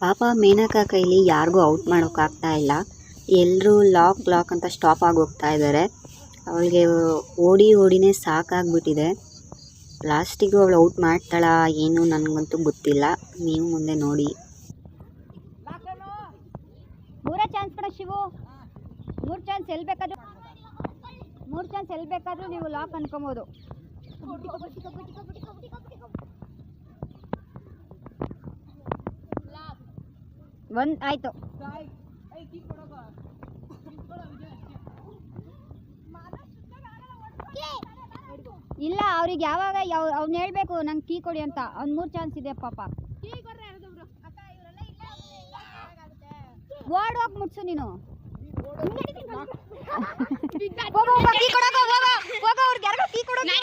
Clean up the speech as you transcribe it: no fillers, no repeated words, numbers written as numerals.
ಪಾಪ ಮೇನಕಾ ಕೈಲಿ ಯಾರಿಗೂ ಔಟ್ ಮಾಡೋಕ್ಕಾಗ್ತಾ ಇಲ್ಲ. ಎಲ್ಲರೂ ಲಾಕ್ ಅಂತ ಸ್ಟಾಪ್ ಆಗಿ ಹೋಗ್ತಾ ಇದ್ದಾರೆ. ಅವಳಿಗೆ ಓಡಿನೇ ಸಾಕಾಗ್ಬಿಟ್ಟಿದೆ. ಲಾಸ್ಟಿಗೂ ಅವಳು ಔಟ್ ಮಾಡ್ತಾಳ ಏನು ನನಗಂತೂ ಗೊತ್ತಿಲ್ಲ. ನೀವು ಮುಂದೆ ನೋಡಿ. ಮೂರೇ ಚಾನ್ಸ್ ಕಣ ಶಿವು. ಮೂರು ಚಾನ್ಸ್ ಎಲ್ಲಿ ಬೇಕಾದ್ರೂ ನೀವು ಲಾಕ್ ಅನ್ಕೊಬೋದು. ಒಂದು ಆಯ್ತು. ಇಲ್ಲ ಅವ್ರಿಗೆ ಯಾವಾಗ ಅವ್ನು ಹೇಳ್ಬೇಕು ನಂಗೆ ಕೀ ಕೊಡಿ ಅಂತ. ಅವ್ನು 3 ಚಾನ್ಸ್ ಇದೆ ಪಾಪ. ವಾರ್ಡ್ ಹೋಗಿ ಮುಟ್ಸು ನೀನು. ಹೋಗೋ ಕೀ ಕೊಡೋಕೆ ಹೋಗೋ ಅವ್ರಿಗೆ ಯಾರಿಗೂ ಕೀ ಕೊಡೋಕೆ.